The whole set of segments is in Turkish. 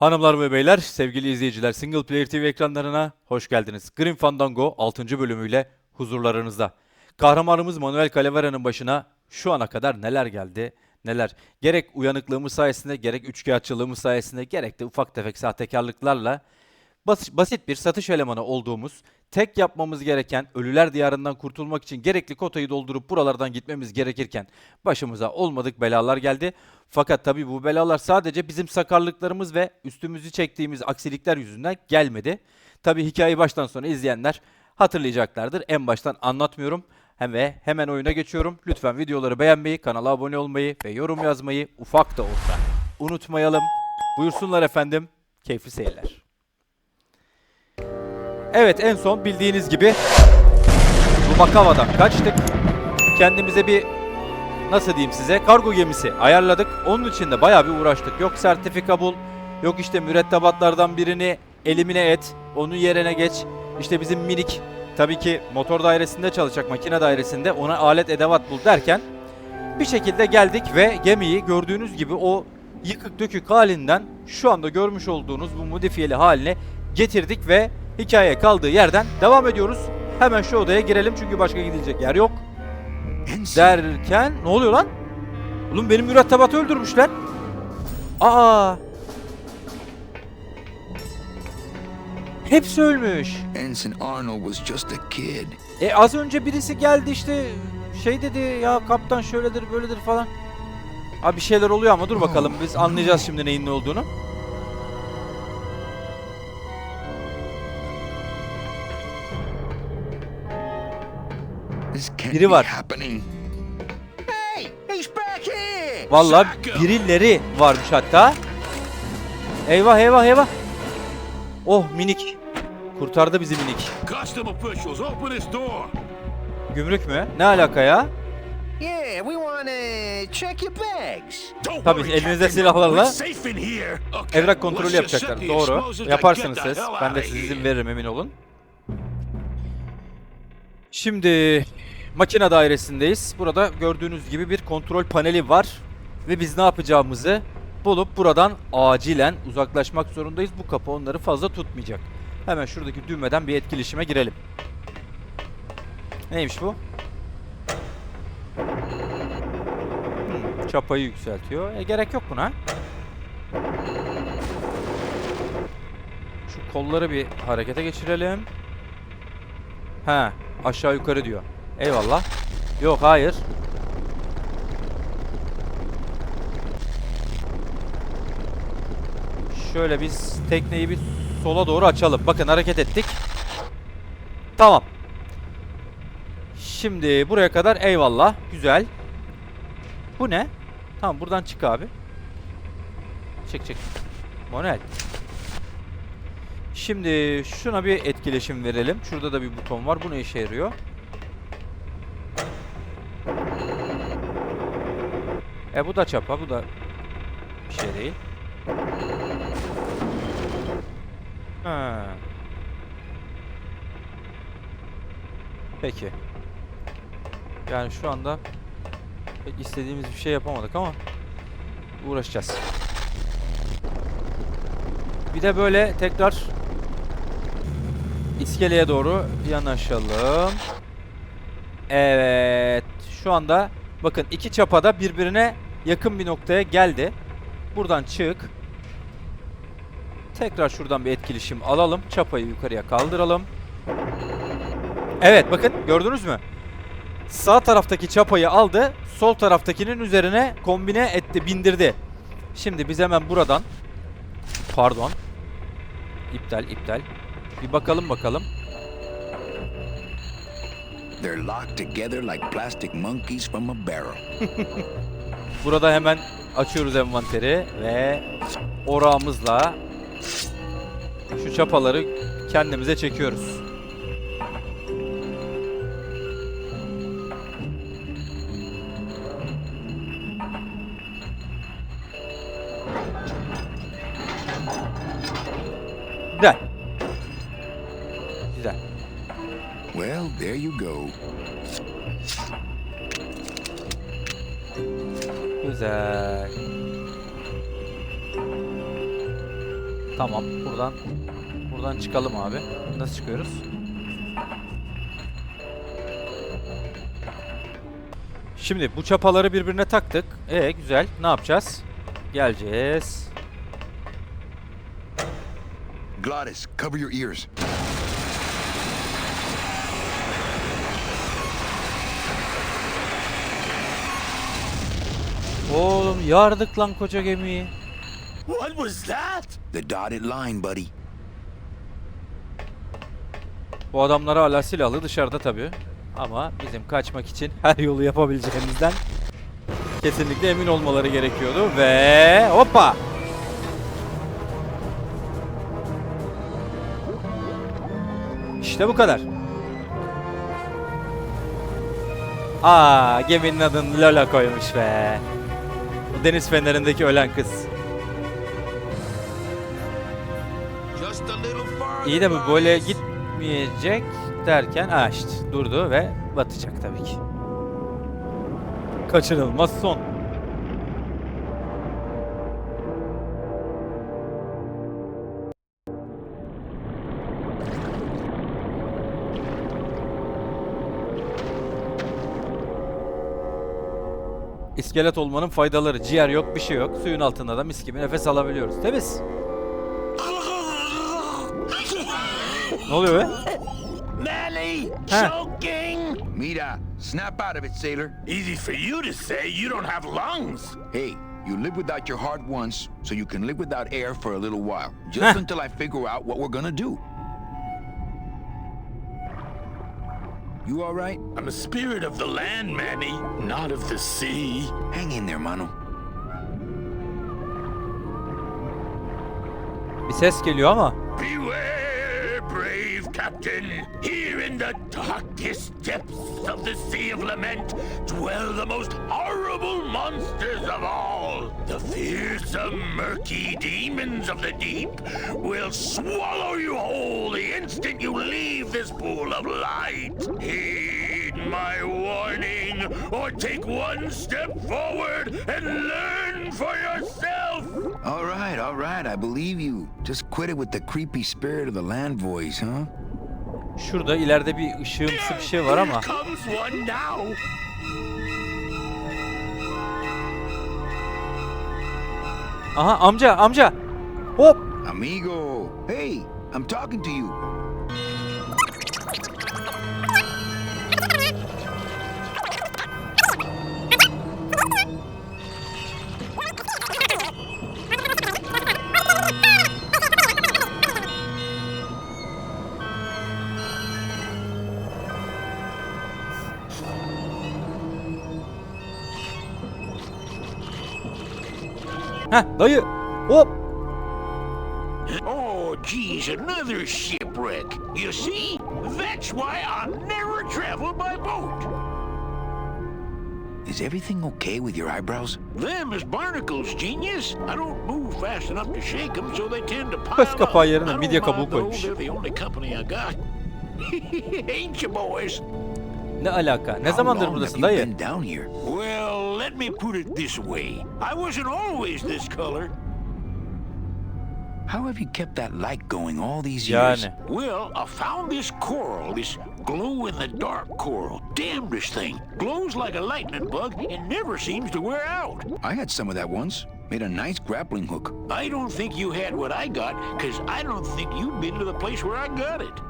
Hanımlar ve beyler, sevgili izleyiciler, Single Player TV ekranlarına hoş geldiniz. Grim Fandango 6. bölümüyle huzurlarınızda. Kahramanımız Manuel Calavera'nın başına şu ana kadar neler geldi, neler. Gerek uyanıklığımız sayesinde, gerek üçkağıtçılığımız sayesinde, gerek de ufak tefek sahtekarlıklarla basit bir satış elemanı olduğumuz, tek yapmamız gereken ölüler diyarından kurtulmak için gerekli kotayı doldurup buralardan gitmemiz gerekirken başımıza olmadık belalar geldi. Fakat tabii bu belalar sadece bizim sakarlıklarımız ve üstümüzü çektiğimiz aksilikler yüzünden gelmedi. Tabii hikayeyi baştan sona izleyenler hatırlayacaklardır. En baştan anlatmıyorum. Hemen oyuna geçiyorum. Lütfen videoları beğenmeyi, kanala abone olmayı ve yorum yazmayı ufak da olsa unutmayalım. Buyursunlar efendim. Keyifli seyirler. Evet, en son bildiğiniz gibi bu Makava'dan kaçtık. Kendimize bir, nasıl diyeyim size, kargo gemisi ayarladık. Onun için de bayağı bir uğraştık. Yok sertifika bul, yok işte mürettebatlardan birini elimine et, onun yerine geç. İşte bizim minik, tabii ki motor dairesinde çalışacak, makine dairesinde, ona alet edevat bul derken bir şekilde geldik ve gemiyi gördüğünüz gibi o yıkık dökük halinden şu anda görmüş olduğunuz bu modifiyeli haline getirdik ve hikaye kaldığı yerden devam ediyoruz. Hemen şu odaya girelim çünkü başka gidilecek yer yok. Derken ne oluyor lan? Oğlum benim mürettebatı öldürmüşler. Aa! Hepsi ölmüş. Az önce birisi geldi işte şey dedi ya, kaptan şöyledir böyledir falan. Abi bir şeyler oluyor ama dur bakalım, biz anlayacağız şimdi neyin ne olduğunu. Biri var. Vallahi birileri varmış hatta. Eyvah eyvah eyvah. Oh, minik. Kurtardı bizi minik. Gümrük mü? Ne alaka ya? Tabii elinizde silahlarla evrak kontrolü yapacaklar. Doğru. Yaparsınız siz. Ben de size izin veririm, emin olun. Şimdi makine dairesindeyiz. Burada gördüğünüz gibi bir kontrol paneli var. Ve biz ne yapacağımızı bulup buradan acilen uzaklaşmak zorundayız. Bu kapı onları fazla tutmayacak. Hemen şuradaki düğmeden bir etkileşime girelim. Neymiş bu? Çapayı yükseltiyor. Gerek yok buna. Şu kolları bir harekete geçirelim. He, aşağı yukarı diyor. Eyvallah. Yok, hayır. Şöyle biz tekneyi bir sola doğru açalım. Bakın hareket ettik. Tamam. Şimdi buraya kadar eyvallah. Güzel. Bu ne? Tamam, buradan çık abi. Çık. Manuel. Şimdi şuna bir etkileşim verelim. Şurada da bir buton var. Bu ne işe yarıyor? Bu da çapa. Bu da bir şey değil. Ha. Peki. Yani şu anda pek istediğimiz bir şey yapamadık ama uğraşacağız. Bir de böyle tekrar iskeleye doğru yanaşalım. Evet. Şu anda bakın iki çapada birbirine yakın bir noktaya geldi. Buradan çık. Tekrar şuradan bir etkileşim alalım. Çapayı yukarıya kaldıralım. Evet, bakın gördünüz mü? Sağ taraftaki çapayı aldı. Sol taraftakinin üzerine kombine etti, bindirdi. Şimdi biz hemen buradan, pardon, İptal. Bir bakalım. Burada hemen açıyoruz envanteri ve orağımızla şu çapaları kendimize çekiyoruz. Güzel. Well, there you go. Güzel. Tamam, buradan çıkalım abi. Nasıl çıkıyoruz? Şimdi bu çapaları birbirine taktık. Güzel. Ne yapacağız? Geleceğiz. Gladys, cover your ears. Oğlum yardık lan koca gemiyi. What was that? The dotted line, buddy. Bu adamlar hala silahlı dışarıda tabii. Ama bizim kaçmak için her yolu yapabileceğimizden kesinlikle emin olmaları gerekiyordu. Ve hoppa! İşte bu kadar. Geminin adını Lola koymuş be. O deniz fenerindeki ölen kız. İyi de bu böyle gitmeyecek derken işte durdu ve batacak tabii ki. Kaçınılmaz son. İskelet olmanın faydaları. Ciğer yok, bir şey yok. Suyun altında da mis gibi nefes alabiliyoruz. Temiz. Ne oluyor be? Nelly, Huh. choking. Mira, snap out of it, sailor. Easy for you to say. You don't have lungs. Hey, you live without your heart once, so you can live without air for a little while. Just Huh. until I figure out what we're gonna do. You all right? I'm a spirit of the land, Manny, not of the sea. Hang in there, mano. Bir ses geliyor ama. Beware, brave captain. Here in the darkest depths of the Sea of Lament dwell the most horrible monsters of all. The fearsome, murky demons of the deep will swallow you whole the instant you leave this pool of light. Heed my warning, or take one step forward and learn for yourself. All right, I believe you. Just quit it with the creepy spirit of the land voice, huh? Şurada ileride bir ışığımsı bir şey var ama. Here comes one now. Aha amca. Hop. Amigo, hey, I'm talking to you. Dayı. Hop. Oh, geez, another shipwreck. You see? That's why I'll never travel by boat. Is everything okay with your eyebrows? Them is barnacles, genius. I don't move fast enough to shake them, so they tend to pile Göz up. kapağı yerine I don't midye kabuğu mind, though, koymuş. they're the only company I got. Ain't you, boys? Ne alaka? Ne How zamandır long buradasın have you dayı? been down here? Well, let me put it this way. I wasn't always this color. How have you kept that light going all these years? Yani. Well, I found this coral, this glow-in-the-dark coral. Damnedest thing. Glows like a lightning bug and never seems to wear out. I had some of that once. Made a nice grappling hook. I don't think you had what I got, because I don't think you've been to the place where I got it.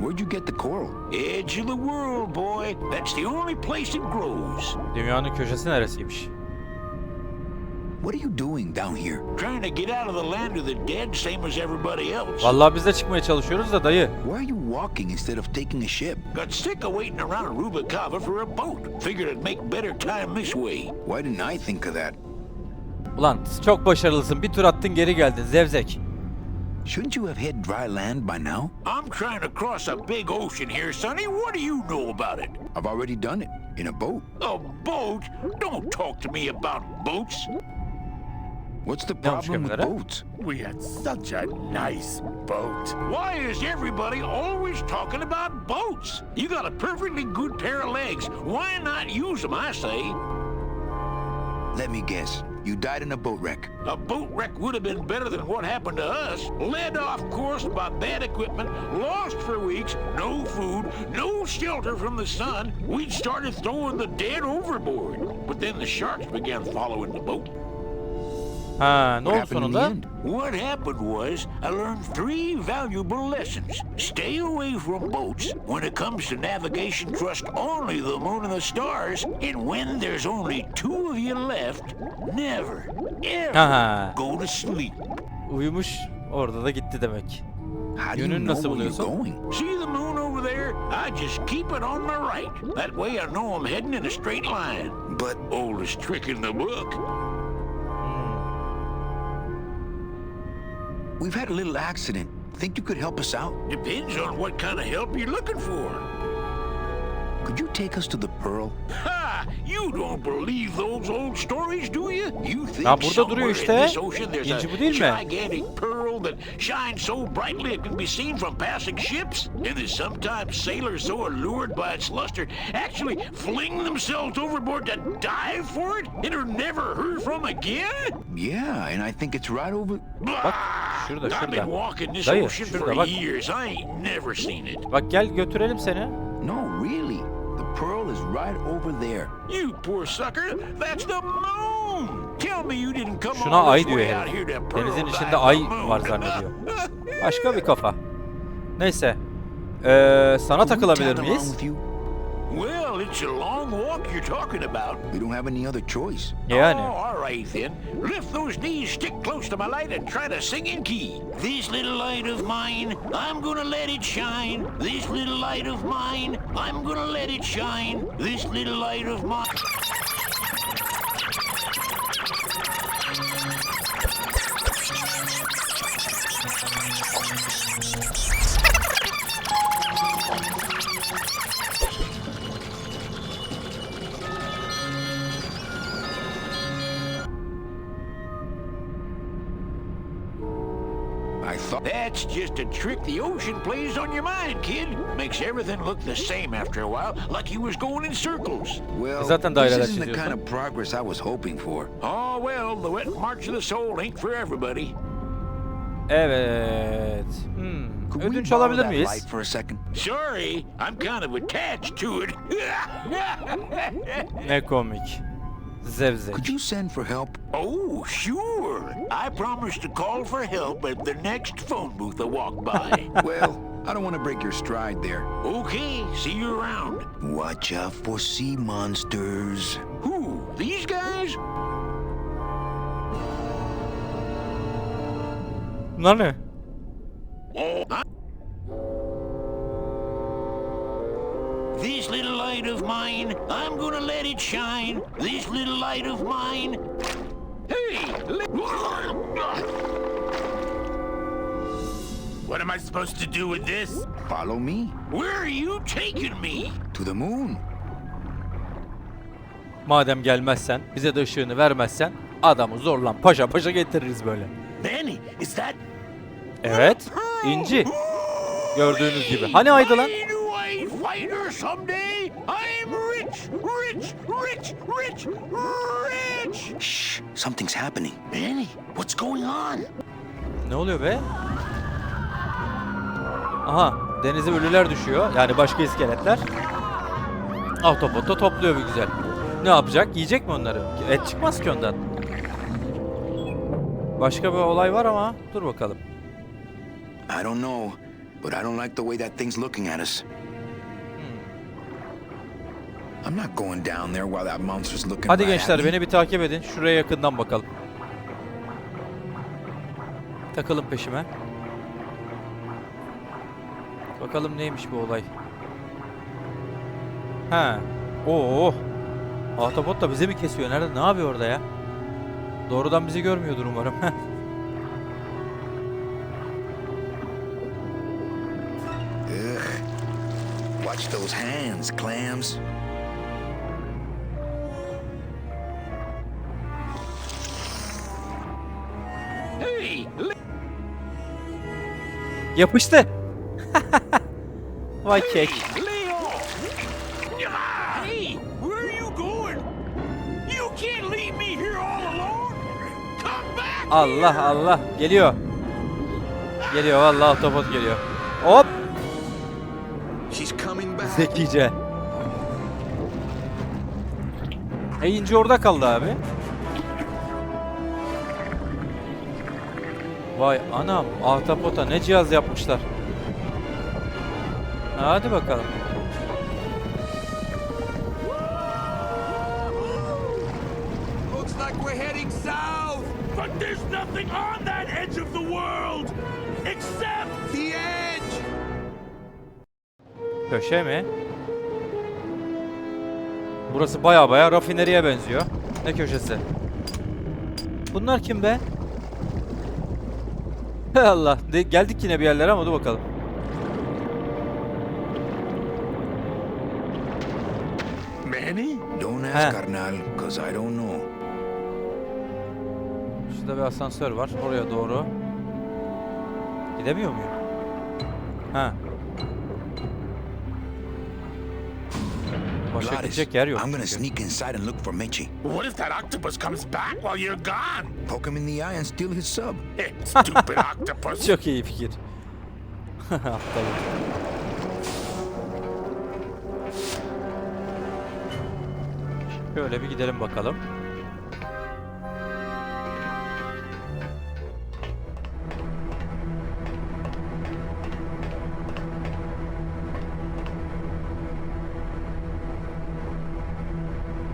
Where'd you get the coral? Edge of the world, boy. That's the only place it grows. Dünyanın köşesi neresiymiş? What are you doing down here? Trying to get out of the land of the dead, same as everybody else. Vallahi biz de çıkmaya çalışıyoruz da dayı. Why are you walking instead of taking a ship? Got sick of waiting around Rubicava for a boat. Figured I'd make better time this way. Why didn't I think of that? Ulan çok başarılısın. Bir tur attın geri geldin zevzek. Shouldn't you have hit dry land by now? I'm trying to cross a big ocean here, Sonny. What do you know about it? I've already done it. In a boat. A boat? Don't talk to me about boats. What's the Ne olmuş problem with gemilere? boats? We had such a nice boat. Why is everybody always talking about boats? You got a perfectly good pair of legs. Why not use them, I say? Let me guess. You died in a boat wreck. A boat wreck would have been better than what happened to us. Led off course by bad equipment, lost for weeks, no food, no shelter from the sun. We'd started throwing the dead overboard. But then the sharks began following the boat. Ha, ne What oldu happened in the sonunda? end? What happened was I learned 3 valuable lessons. Stay away from boats. When it comes to navigation, trust only the moon and the stars. And when there's only 2 of you left, never, ever Aha. go to sleep. Uyumuş, orada da gitti demek. How do you Yönünü know nasıl where you're buluyorsun? going? See the moon over there? I just keep it on my right. That way I know I'm heading in a straight line. But Oldest trick in the book. we've had a little accident. Think you could help us out? Depends on what kind of help you're looking for. Could you take us to the Pearl? Ha! You don't believe those old stories, do you? You think Ya burada duruyor somewhere işte. in this ocean there's İnci bu a değil mi? gigantic pearl that shines so brightly it can be seen from passing ships? And that sometimes sailors so allured by its luster actually fling themselves overboard to dive for it and are never heard from again? Yeah, and I think it's right over... Bak, şurada, I've been şurada. walking this Dayı, ocean şurada for bak. years. I ain't never seen it. Bak gel götürelim seni. No, really. The Pearl is right over there. You poor sucker, that's the moon. Tell me you didn't come Şuna all ay this diyor way out herif. here to pearl Denizin dive içinde the ay moon. var zannediyor. Başka bir kafa. Neyse. Sana Could we takılabilir tag along miyiz? with you? Well, it's a long walk you're talking about. We don't have any other choice. Yani. Oh, all right then. Lift those knees, stick close to my light, and try to sing in key. This little light of mine, I'm gonna let it shine. This little light of mine, I'm gonna let it shine. This little light of mine. I thought... That's just a trick the ocean plays on your mind, kid. Makes everything look the same after a while, like you was going in circles. Well, Zaten this daireler isn't the çiziyorsun. kind of progress I was hoping for. Oh well, the wet march of the soul ain't for everybody. Evet. Could we Ödünç borrow alabilir that miyiz? light for a second? Sorry, I'm kind of attached to it. Ne komik. Zevzek. Could you send for help? Oh, sure. I promise to call for help at the next phone booth I walk by. Well, I don't want to break your stride there. Okay, see you around. Watch out for sea monsters. Who? These guys? Bunlar ne? This little light of mine, I'm gonna let it shine. This little light of mine. Hey! What am I supposed to do with this? Follow me Where are you taking me? to the moon. Madem gelmezsen, bize de ışığını vermezsen adamı zorlan paşa paşa getiririz böyle. Benny, is that... Evet. İnci. Gördüğünüz gibi. Hani aydı lan? Why do I fight her someday? I'm rich, rich, rich, rich, rich! Shh, something's happening. Benny, what's going on? Ne oluyor be? Aha, denize ölüler düşüyor. Yani başka iskeletler. Ahtapot da topluyor bir güzel. Ne yapacak? Yiyecek mi onları? Et çıkmaz ki ondan. Başka bir olay var ama dur bakalım. I don't know, but I don't like the way that thing's looking at us. I'm not going down there while that monster's looking Hadi right gençler at me. beni bir takip edin. Şuraya yakından bakalım. Takılın peşime. Bakalım neymiş bu olay. Ha. Oo. Ahtapot da bizi mi kesiyor? Nerede? Ne yapıyor orada ya? Doğrudan bizi görmüyordur umarım. Ugh. Watch those hands, clams. Hey, Yapıştı. Vay kek. lay off! Ah, hey, where are you going? You can't leave me here all alone! Allah Allah. Geliyor. Geliyor vallahi autobot geliyor. Hop. Zekice. İnci orada kaldı abi. Vay anam, ahtapota ne cihaz yapmışlar. Hadi bakalım. Looks like we're heading south. But there's nothing on that edge of the world except The edge. Köşe mi? Burası baya rafineriye benziyor. Ne köşesi? Bunlar kim be? Hay Allah. Geldik yine bir yerlere ama dur bakalım. Manny? Don't ask, carnal, because I don't know. Şurada bir asansör var. Oraya doğru. Gidemiyor muyum? Ha. Başka Gladys, gidecek yer yok. I'm gonna çünkü. sneak inside and look for Meche. What if that octopus comes back while you're gone? Poke him in the eye and steal his sub. Stupid octopus. Çok iyi fikir. Aptal. Şöyle bir gidelim bakalım.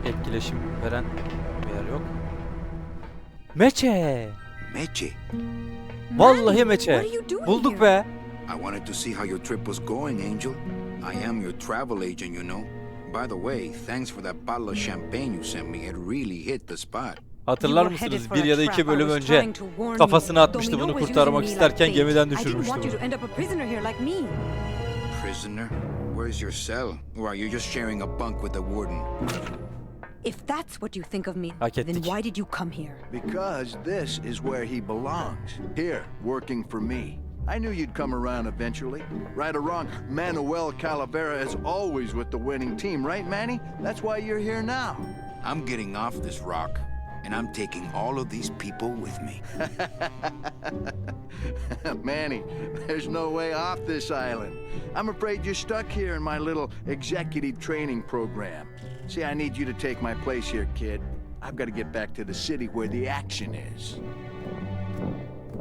Etkileşim veren bir yer yok. Meche! Meche, Vallahi Meche! Bulduk be! I wanted to see how your trip was going, Angel. I am your travel agent, you know. By the way, thanks for that bottle of champagne you sent me. It really hit the spot. Hatırlar mısınız? Bir ya da iki bölüm önce kafasına atmıştı bunu kurtarmak isterken gemiden düşürmüştü bunu. Prisoner? Where's your cell? Or are you just sharing a bunk with the warden? If that's what you think of me, Hak then ettik. why did you come here? Because this is where he belongs. Here, working for me. I knew you'd come around eventually. Right or wrong, Manuel Calavera is always with the winning team, right, Manny? That's why you're here now. I'm getting off this rock, and I'm taking all of these people with me. Manny, there's no way off this island. I'm afraid you're stuck here in my little executive training program. See, I need you to take my place here, kid. I've got to get back to the city where the action is.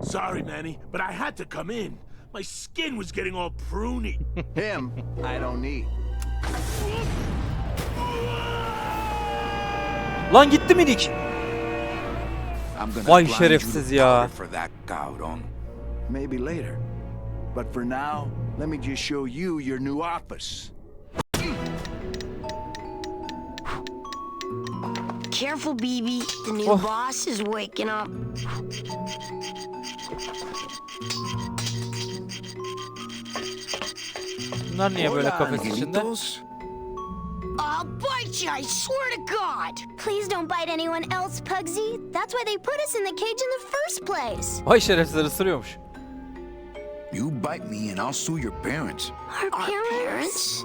Sorry, Manny, but I had to come in. My skin was getting all pruny. Him, I don't need. Lan gitti minik. I'm gonna Vay grind şerefsiz you ya. powder for that, cabrón. Maybe later. But for now, let me just show you your new office. Careful, BB. The new Oh. boss is waking up. Bunlar niye böyle Hola, kafes içinde? angelitos. I'll bite you, I swear to God. Please don't bite anyone else, Pugsy. That's why they put us in the cage in the first place. Vay şerefsizler ısırıyormuş. You bite me and I'll sue your parents. Our parents?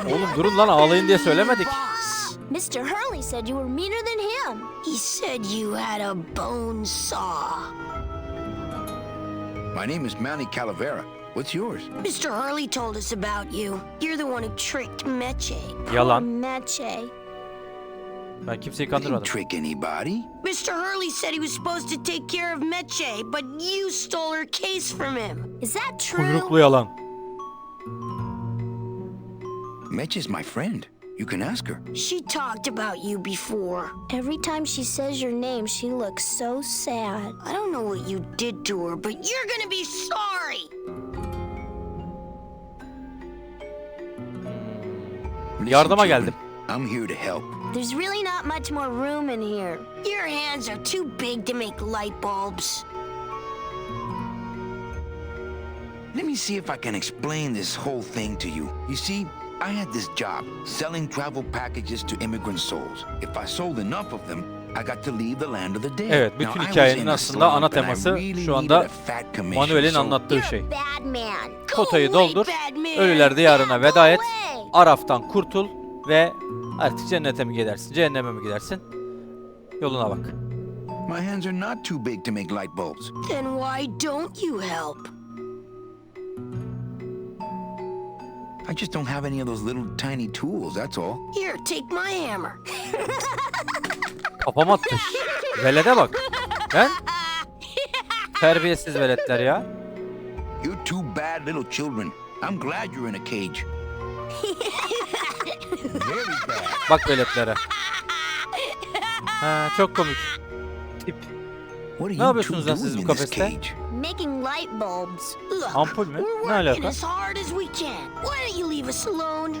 Oğlum durun lan ağlayın diye söylemedik. Boss. Mr. Hurley said you were meaner than him. He said you had a bone saw. My name is Manuel Calavera. What's yours? Mr. Hurley told us about you. You're the one who tricked Meche. Yalan. Meche. Ben kimseyi I didn't kandırmadım. trick anybody. Mr. Hurley said he was supposed to take care of Meche, but you stole her case from him. Is that true? Kuyruklu yalan. Mitch is my friend. You can ask her. She talked about you before. Every time she says your name, she looks so sad. I don't know what you did to her, but you're gonna be sorry. Listen, Yardıma children, geldim. I'm here to help. There's really not much more room in here. Your hands are too big to make light bulbs. Let me see if I can explain this whole thing to you. You see, I had this job, selling travel packages to immigrant souls. If I sold enough of them, I got to leave the land of the dead. Evet, Now, bütün I was hikayenin in a aslında ana slump and I teması really şu anda needed a fat commission, Manuel'in so- anlattığı You're şey. a bad man. Potayı away, doldur, bad man. ölüler diyarına Now veda go et. away. Araf'tan kurtul ve artık cennete mi gidersin, cehenneme mi gidersin? Yoluna bak. My hands are not too big to make light bulbs. Then why don't you help? I just don't have any of those little tiny tools, that's all. Here, take my hammer. Kafama attı. Velede bak. Ben? Terbiyesiz veletler ya. You're two bad little children. I'm glad you're in a cage. Very bad. Bak veletlere. Ha, çok komik. Tip. What are Ne you yapıyorsunuz two lan siz doing bu in this kafeste? cage? Making light bulbs. Look, Ampul mü? we're Ne working alaka? as hard as we can. Why don't you leave us alone?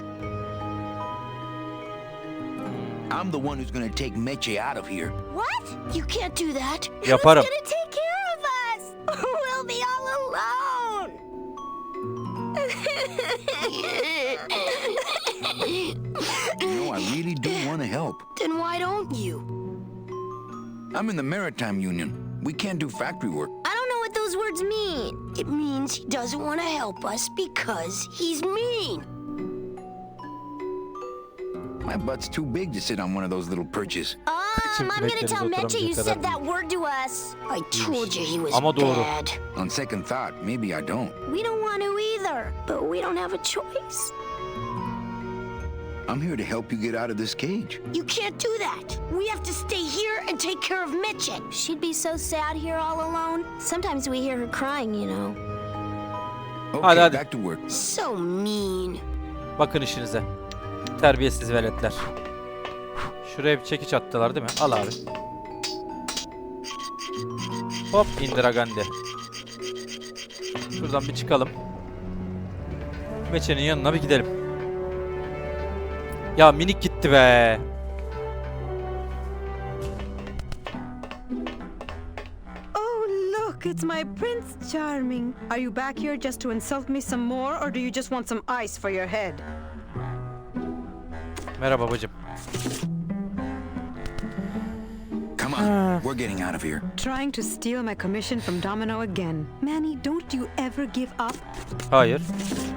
I'm the one who's gonna take Meche out of here. What? You can't do that. Yaparım. Who's gonna take care of us? We'll be all alone. You know, I really do want to help. Then why don't you? I'm in the Maritime Union. We can't do factory work. I don't know what those words mean. It means he doesn't want to help us because he's mean. My butt's too big to sit on one of those little perches. I'm gonna kürekleriniz tell Meche you oturamayacak said kadar that word to us. I told you he was Ama doğru. bad. On second thought, maybe I don't. We don't want to either, but we don't have a choice. I'm here to help you get out of this cage. You can't do that. We have to stay here and take care of Meche. She'd be so sad here all alone. Sometimes we hear her crying, you know. Okay, hadi. back to work. So mean. Bakın işinize. Terbiyesiz veletler. Şuraya bir çekiç attılar değil mi? Al abi. Hop Indira Gandhi. Şuradan bir çıkalım. Meçe'nin yanına bir gidelim. Ya minik gitti be. Oh, look, it's my Prince Charming. Are you back here just to insult me some more, or do you just want some ice for your head? Merhaba bacım. Come on, we're getting out of here. Trying to steal my commission from Domino again. Manny, don't you ever give up? Hayır.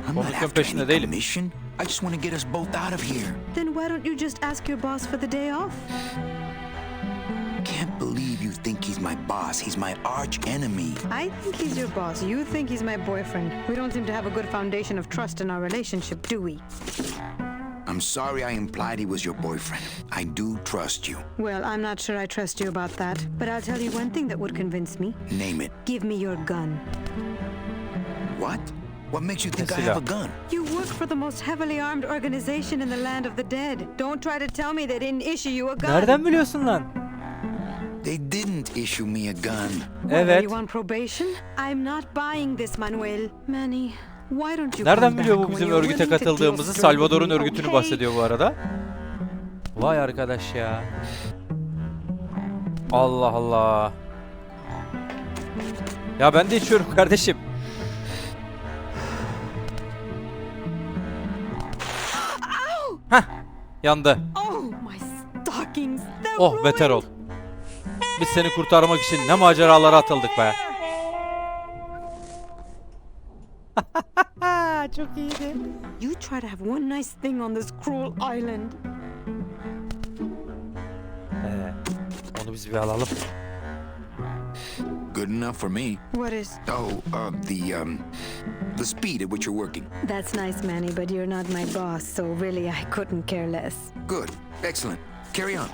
I'm not Komisyon after peşinde any değilim. commission. I just want to get us both out of here. Then why don't you just ask your boss for the day off? Can't believe you think he's my boss. He's my arch enemy. I think he's your boss. You think he's my boyfriend. We don't seem to have a good foundation of trust in our relationship, do we? I'm sorry I implied he was your boyfriend. I do trust you. Well, I'm not sure I trust you about that, but I'll tell you one thing that would convince me. Name it. Give me your gun. What? What makes you think I Silah. have a gun? You work for the most heavily armed organization in the land of the dead. Don't try to tell me they didn't issue you a gun. Nereden biliyorsun lan? They didn't issue me a gun. What, are Evet. you on probation? I'm not buying this, Manuel. Manny, why don't you Nereden come biliyor back bu when bizim you're örgüte willing to do a katıldığımızı? stroke Salvador'un with me, örgütünü okay? bahsediyor bu arada. Vay arkadaş ya. Allah Allah. Ya ben de içiyorum kardeşim. Hah, yandı. Oh, my stockings. They're Oh beter ol. ruined. Biz seni kurtarmak için ne maceralara atıldık be. Çok iyiydi. You try to have one nice thing on this cruel island. Onu biz bir alalım. Good enough for me. What is? Oh, the speed at which you're working. That's nice, Manny, but you're not my boss, so really I couldn't care less. Good. Excellent. Carry on.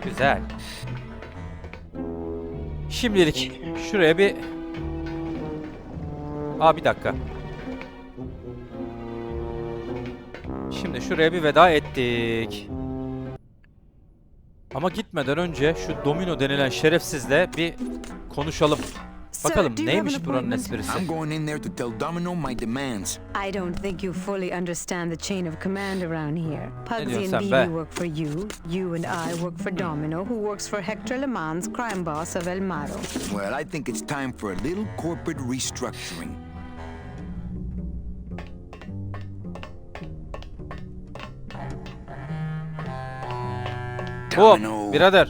Güzel. Şimdilik şuraya bir... Aa bir dakika. Şimdi şuraya bir veda ettik. Ama gitmeden önce şu Domino denilen şerefsizle bir konuşalım. Bakalım do you have neymiş an buranın appointment? esprisi? I'm going in there to tell Domino my demands. I don't think you fully understand the chain of command around here. Pugsy diyorsun and sen Bibi be? work for you. You and I work for Domino, who works for Hector Le Mans, crime boss of El Maro. Well, I think it's time for a little corporate restructuring. Hop Domino. birader.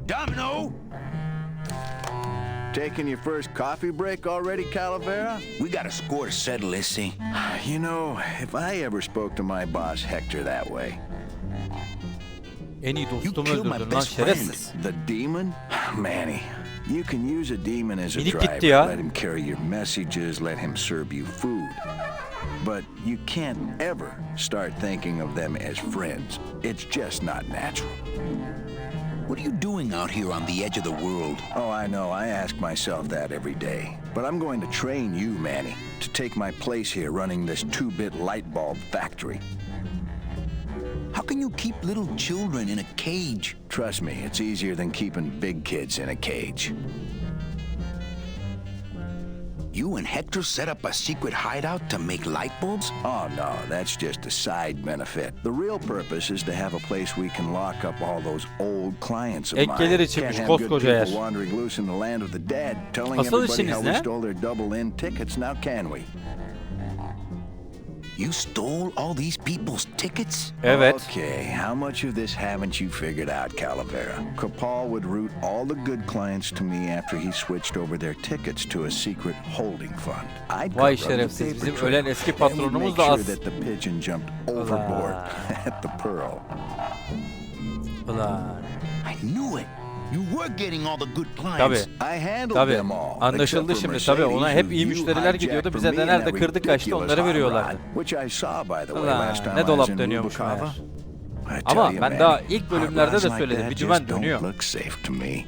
Domino! Taking your first coffee break already, Calavera? We got a score to settle, let's see. You know, if I ever spoke to my boss Hector that way. En iyi You dostumu killed my öldürdün lan best friend. şerefsiz. The demon? Manny, you can use a demon as a Minik driver. gitti ya. Let him carry your messages, let him serve you food. But you can't ever start thinking of them as friends. It's just not natural. What are you doing out here on the edge of the world? Oh, I know. I ask myself that every day. But I'm going to train you, Manny, to take my place here running this 2-bit light bulb factory. How can you keep little children in a cage? Trust me, it's easier than keeping big kids in a cage. You and Hector set up a secret hideout to make light bulbs? Oh, no, that's just a side benefit. The real purpose is to have a place we can lock up all those old clients of Ek mine. gelir Can't içinmiş have good koskoca yer. people wandering loose in the land of the dead, telling Asıl everybody işiniz how we ne? stole their double-in tickets, now can we? You stole all these people's tickets? Evet. Okay, how much of this haven't you figured out, Calavera? Capal would route all the good clients to me after he switched over their tickets to a secret holding fund. I'd Vay cover up the şerefsiz, paper bizim trail, ölen eski and we'd patronumuz make da sure az. that the pigeon jumped overboard at the Pearl. Ulan. I knew it. You were getting all the good Tabii. clients. I handled Tabii. them all. Anlaşıldı except for şimdi tabii. Ona Mercedes, hep iyi who müşteriler you gidiyordu. hijacked Bize from de me in nerede that kırdı kaçtı ridiculous onları hot veriyorlardı. rod, which I saw by the way Ulan, last time ne I dolap was in dönüyormuş Lubukava. meğer. I tell Ama you, ben Manny, daha ilk hot bölümlerde rods de like söyledim. that Bir dümen just dönüyor. don't look safe to me.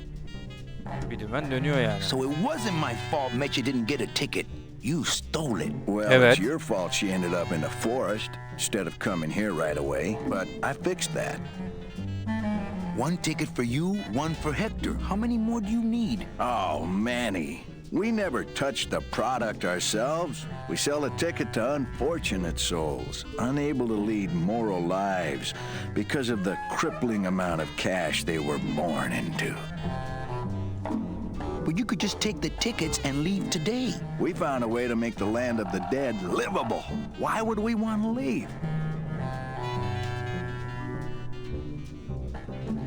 Bir dümen dönüyor yani. So it wasn't my fault Meche didn't get a ticket. You stole it. Well, Evet. it's your fault she ended up in the forest instead of coming here right away, but I fixed that. One ticket for you, one for Hector. How many more do you need? Oh, Manny, we never touch the product ourselves. We sell a ticket to unfortunate souls, unable to lead moral lives because of the crippling amount of cash they were born into. But you could just take the tickets and leave today. We found a way to make the land of the dead livable. Why would we want to leave?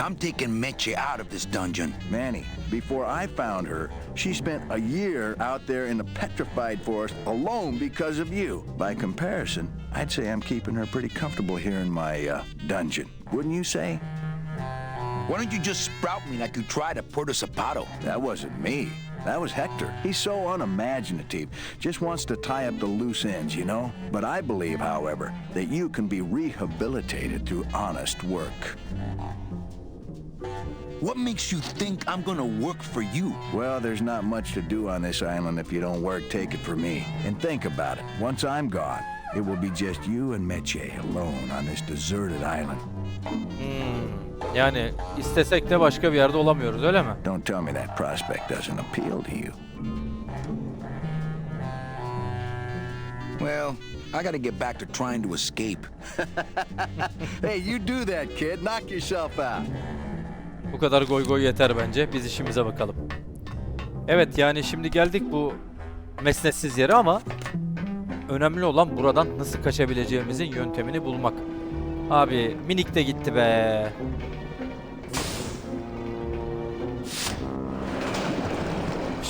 I'm taking Meche out of this dungeon. Manny, before I found her, she spent a year out there in the petrified forest alone because of you. By comparison, I'd say I'm keeping her pretty comfortable here in my dungeon. Wouldn't you say? Why don't you just sprout me like you tried at Puerto Zapato? That wasn't me. That was Hector. He's so unimaginative. Just wants to tie up the loose ends, you know? But I believe, however, that you can be rehabilitated through honest work. What makes you think I'm gonna work for you? Well, there's not much to do on this island if you don't work, take it from me. And think about it. Once I'm gone, it will be just you and Meche alone on this deserted island. Yani istesek de başka bir yerde olamıyoruz öyle mi? Don't tell me that prospect doesn't appeal to you. Well, I gotta get back to trying to escape. Hey, you do that, kid. Knock yourself out. Bu kadar goy goy yeter bence. Biz işimize bakalım. Evet yani şimdi geldik bu mesnetsiz yere ama önemli olan buradan nasıl kaçabileceğimizin yöntemini bulmak. Abi minik de gitti be.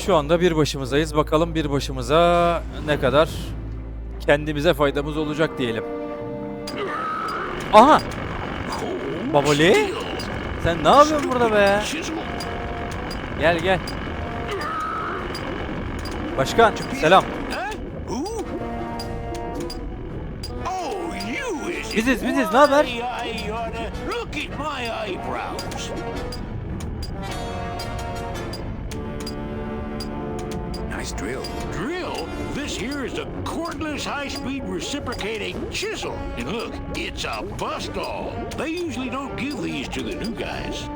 Şu anda bir başımızayız. Bakalım bir başımıza ne kadar kendimize faydamız olacak diyelim. Aha! Baboli? Sen ne yapıyorsun burada be? Gel gel. Başkan selam. Biziz ne haber? Look at my eyebrows. Nice drill. Drill? This here is a cordless high-speed reciprocating chisel. And look, it's a bust-all. They usually don't give these to the new guys.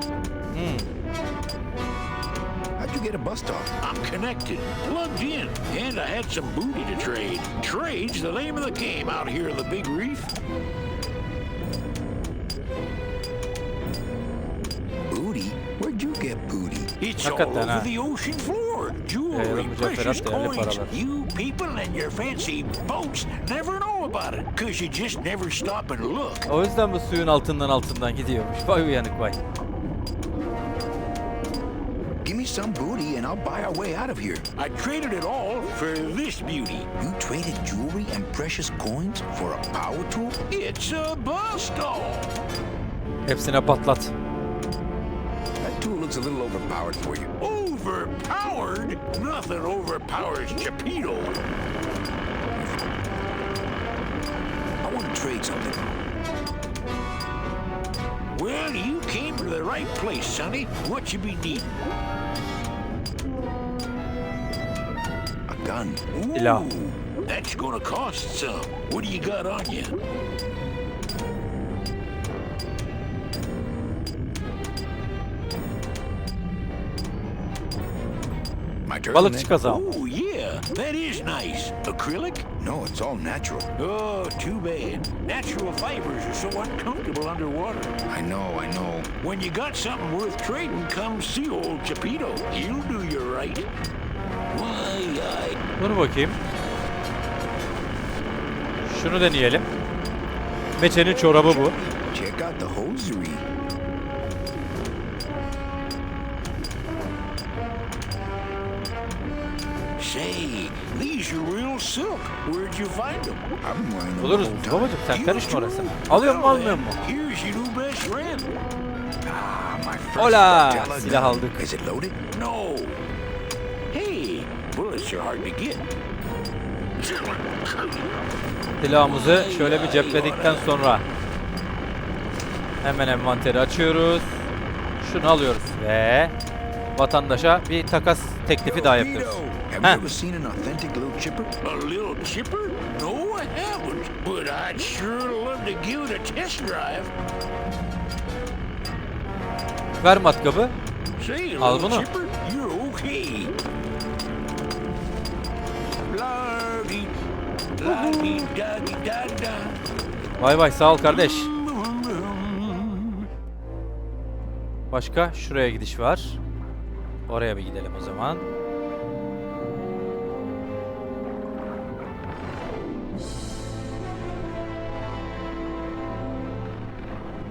How'd you get a bust off? I'm connected, plugged in, and I had some booty to trade. Trade's the name of the game out here in the Big Reef. Booty? Where'd you get booty? It's all Hakikaten ha. over the ocean floor. Jewelry, mücevherat precious değerli coins. paralar. You people and your fancy boats never know about it, 'cause you just never stop and look. O yüzden bu suyun altından gidiyormuş. Vay uyanık vay. Give me me some booty and I'll buy our way out of here. I traded it all for this beauty. You traded jewelry and precious coins for a power tool? It's a bus doll. Hepsine patlat. That tool looks a little overpowered for you. Overpowered? Nothing overpowers Geppetto. I want to trade something. Well, you came to the right place, Sonny. What you be needing? A gun. Silah. Ooh, that's gonna cost some. What do you got on you? My turtleneck? Balıkçı kazağı. Oh, yeah, that is nice. Acrylic? No, it's all natural. Oh, too bad. Natural fibers are so uncomfortable underwater. I know. When you got something worth trading, come see old Geppetto. He'll do you right. Why, Dur bakayım. Şunu deneyelim. Meçenin çorabı bu. Check out the hosiery. say, these are real silk. Where'd you find them? I've been wearing them Buluruz the whole time. babacım, sen You karışma too? orasına. Alıyor mu Well, almıyor mu? then, Here's your new best friend. Ah, my first Hola, Della silah gun. aldık. Is it loaded? No. Hey, bullets are hard to get. Silahımızı şöyle bir cepledikten sonra hemen envanteri açıyoruz. Şunu alıyoruz ve vatandaşa bir takas teklifi daha yapıyoruz. Have you Huh. ever seen an authentic little chipper? A little chipper? No, I haven't. But I'd sure love to give it a test drive. Ver matkabı. Say, Al little bunu. chipper, you're okay. La-di, la-di-da-di-da-da. Vay vay, sağ ol kardeş. Başka şuraya gidiş var. Oraya bir gidelim o zaman.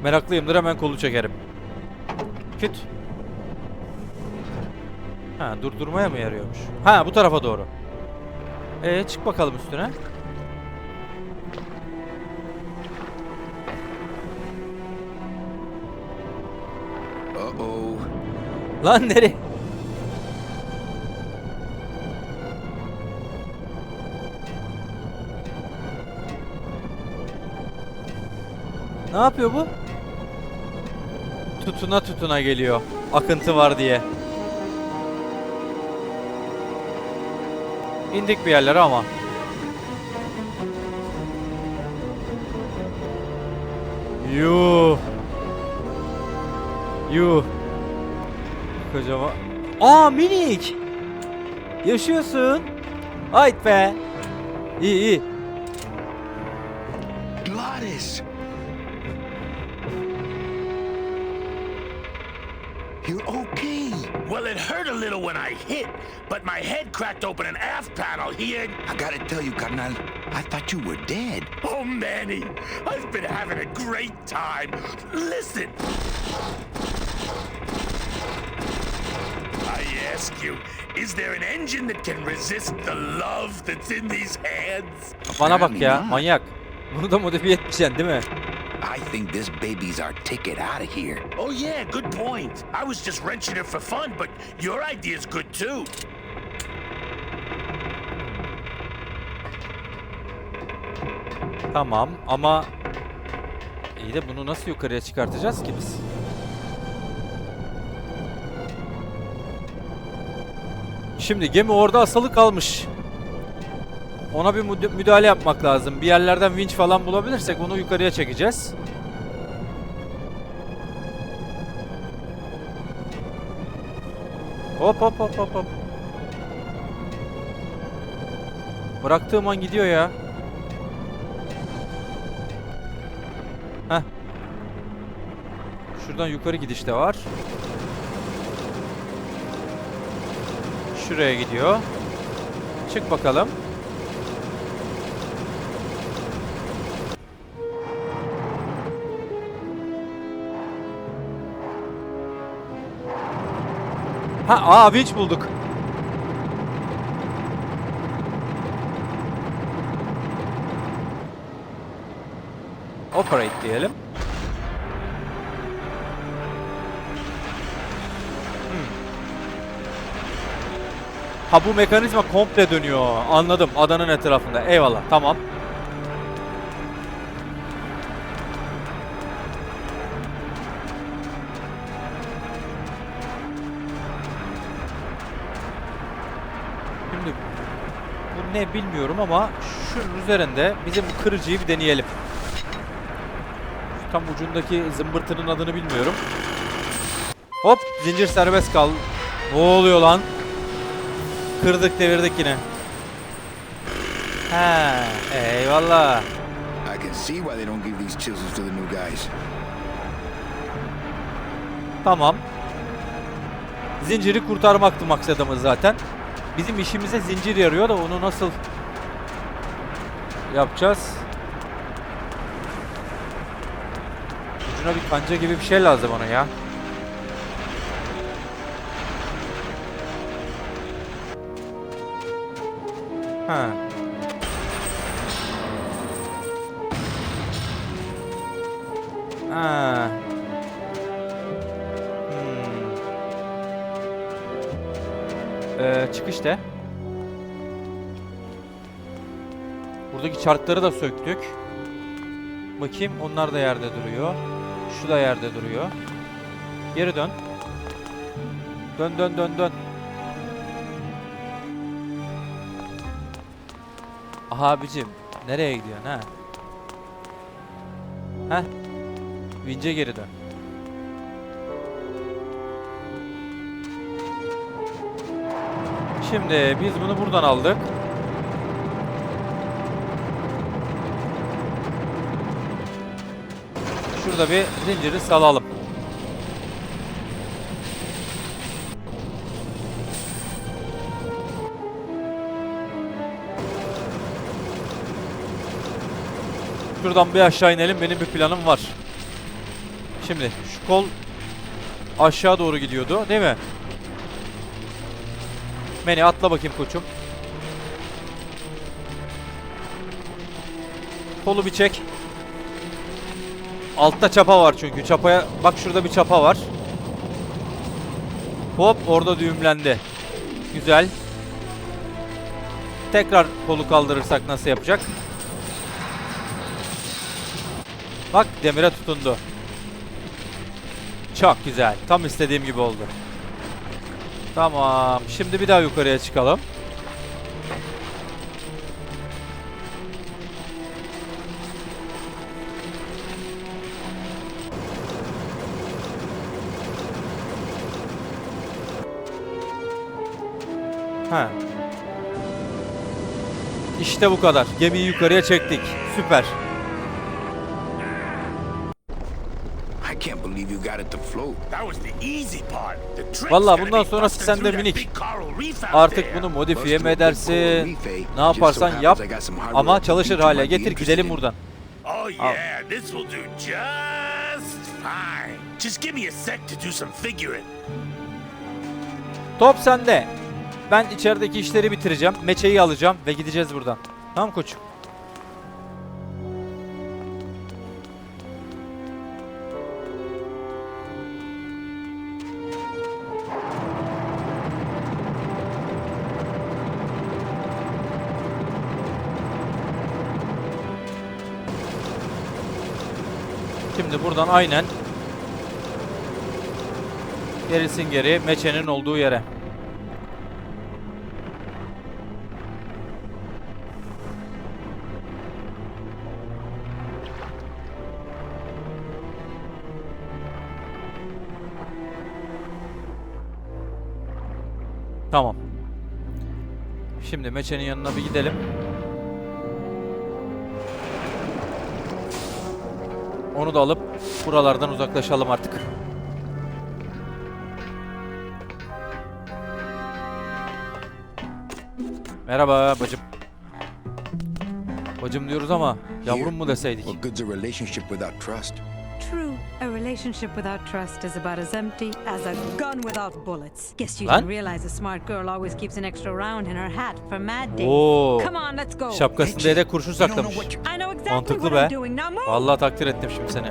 Meraklıyımdır, hemen kolu çekerim. Küt. Ha, durdurmaya mı yarıyormuş? Ha, bu tarafa doğru. Çık bakalım üstüne. Uh-oh. Lan nereye? Ne yapıyor bu? Tutuna tutuna geliyor. Akıntı var diye. İndik bir yerlere ama. Yuh. Yuh. Kocaman. Aa, minik. Yaşıyorsun. Hayt be. İyi iyi. Gladys! You're okay. Well, it hurt a little when I hit, but my head cracked open an aft panel here. I gotta tell you, carnal, I thought you were dead. Oh, Manny, I've been having a great time. Listen. I ask you, is there an engine that can resist the love that's in these hands? Bana bak ya, manyak. Bunu da modifiye edeceksin değil mi? I think this baby's our ticket out of here. Oh, yeah, good point. I was just wrenching it for fun, but your idea's good too. Tamam ama iyi de bunu nasıl yukarıya çıkartacağız ki biz? Şimdi gemi orada asılı kalmış. Ona bir müdahale yapmak lazım. Bir yerlerden vinç falan bulabilirsek onu yukarıya çekeceğiz. Hop hop hop hop hop. Bıraktığım an gidiyor ya. Heh. Şuradan yukarı gidiş de var. Şuraya gidiyor. Çık bakalım. Vinç bulduk. Operate diyelim. Ha, bu mekanizma komple dönüyor. Anladım. Adanın etrafında. Eyvallah. Tamam. Şimdi bu ne bilmiyorum ama şunun üzerinde bizim bu kırıcıyı bir deneyelim. Tam ucundaki zımbırtının adını bilmiyorum. Hop, zincir serbest kal. Ne oluyor lan? Kırdık, devirdik yine. Eyvallah. I can see why they don't give these chisels to the new guys. Tamam. Zinciri kurtarmaktı maksadımız zaten. Bizim işimize zincir yarıyor da onu nasıl yapacağız? Ucuna bir kanca gibi bir şey lazım ona ya. Ha. Ha. Çık işte. Buradaki çarkları da söktük. Bakayım, onlar da yerde duruyor. Şu da yerde duruyor. Geri dön. Dön dön dön dön. Aha abicim, nereye gidiyorsun ha? Heh. Vince geri dön. Şimdi biz bunu buradan aldık. Şurada bir zinciri salalım. Şuradan bir aşağı inelim. Benim bir planım var. Şimdi şu kol aşağı doğru gidiyordu, değil mi? Beni atla bakayım koçum. Kolu bir çek. Altta çapa var çünkü. Çapaya bak, şurada bir çapa var. Hop, orada düğümlendi. Güzel. Tekrar kolu kaldırırsak nasıl yapacak? Bak, demire tutundu. Çok güzel. Tam istediğim gibi oldu. Tamam. Şimdi bir daha yukarıya çıkalım. Ha. İşte bu kadar. Gemiyi yukarıya çektik. Süper. I can't believe you got it to float. That was the easy part. The trick's Vallahi gonna bundan be sonrası busting sende through that minik. big coral reef out Artık there. bunu modifiye mi Bust through a big edersin? coral reef, eh? Ne Just so yaparsan happens yap. I got some hard Ama rock çalışır beach you hale might be getir, interested gidelim in. buradan. Oh yeah, this will do just fine. Just give me a sec to do some figuring. Top sende. Ben içerideki işleri bitireceğim. Meçeyi alacağım ve gideceğiz buradan. Tamam koçum. Şimdi buradan aynen gerisin geri meçenin olduğu yere. Tamam. Şimdi meçenin yanına bir gidelim. Onu da alıp buralardan uzaklaşalım artık. Merhaba bacım. Bacım diyoruz ama yavrum mu deseydik? What good's a relationship without trust? True. A relationship without trust is about as empty as a gun without bullets. Guess you Lan? didn't realize a smart girl always keeps an extra round in her hat for mad days. Oo. Come on, let's go. Şapkasında yedek kurşun saklamış. I know exactly Mantıklı what I'm be. doing. Now move. Vallahi takdir ettim şimdi seni.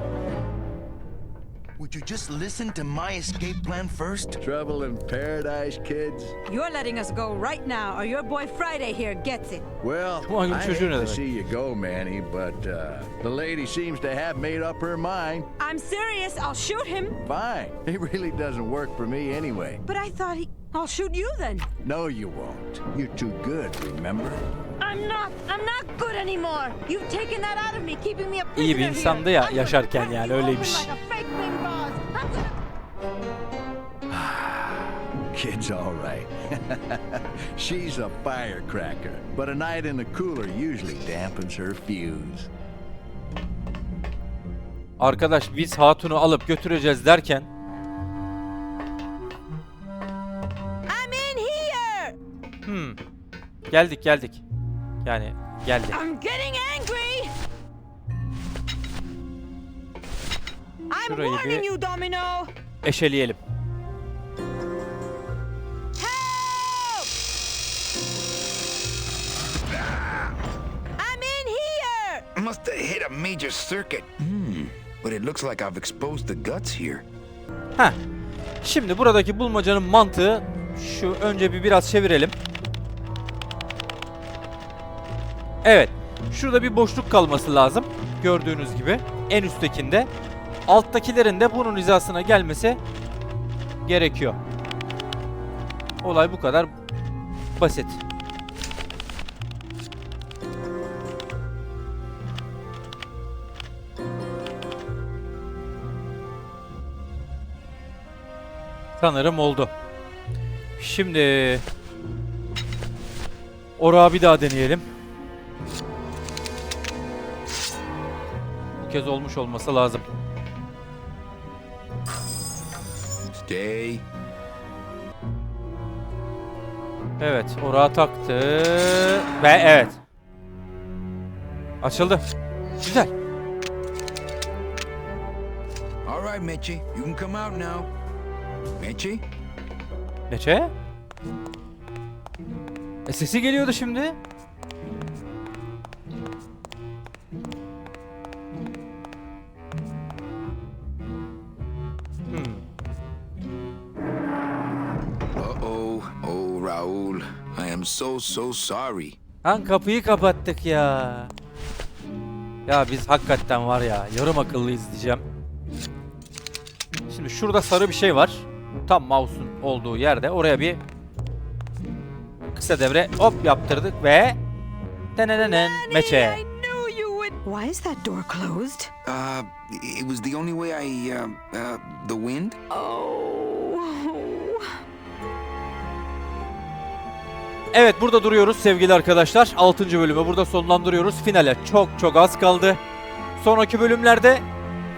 Would you just listen to my escape plan first? Trouble in paradise, kids? You're letting us go right now, or your boy Friday here gets it. Well, Come on, I you hate çocuğu ne to demek? see you go, Manny, but the lady seems to have made up her mind. I'm serious. I'll shoot him. Fine. He really doesn't work for me anyway. But I thought I'll shoot you then. No, you won't. You're too good, remember? I'm not good anymore. You've taken that out of me, keeping me a prisoner İyi bir insandı ya here. yaşarken yani öyleymiş. Like a fake thing boss. Kid's all right. She's a firecracker, but a night in the cooler usually dampens her fuse. Arkadaş biz hatunu alıp götüreceğiz derken I'm in here. geldik. Yani geldi. I'm getting angry. I'm Şurayı warning bir- you, Domino. Eşeleyelim. Help! I'm in here. Must have hit a major circuit. But it looks like I've exposed the guts here. Heh. Şimdi buradaki bulmacanın mantığı şu, önce biraz çevirelim. Evet. Şurada bir boşluk kalması lazım. Gördüğünüz gibi en üsttekinde. Alttakilerin de bunun hizasına gelmesi gerekiyor. Olay bu kadar basit. Sanırım oldu. Şimdi orağı bir daha deneyelim. Bu kez olmuş olması lazım. Stay. Evet, orağı taktı ve evet. Açıldı. Güzel. All right, Mitchie. You can come out now. Mitchie? Neçe? Sesi geliyordu şimdi. Uh-oh. Oh, Raul. I am so sorry. Lan kapıyı kapattık ya. Ya biz hakikaten var ya yarım akıllıyız diyeceğim. Şimdi şurada sarı bir şey var. Tam mouse'un olduğu yerde. Oraya bir kısa devre hop yaptırdık ve denenenen meçe. I knew you would. Why is that door closed? It was the only way the wind? Oh. Evet, burada duruyoruz sevgili arkadaşlar. 6. bölümü burada sonlandırıyoruz. Finale çok az kaldı. Sonraki bölümlerde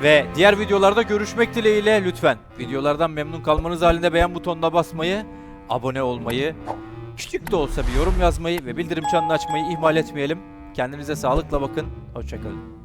ve diğer videolarda görüşmek dileğiyle lütfen videolardan memnun kalmanız halinde beğen butonuna basmayı, abone olmayı, küçük de olsa bir yorum yazmayı ve bildirim çanını açmayı ihmal etmeyelim. Kendinize sağlıkla bakın. Hoşça kalın.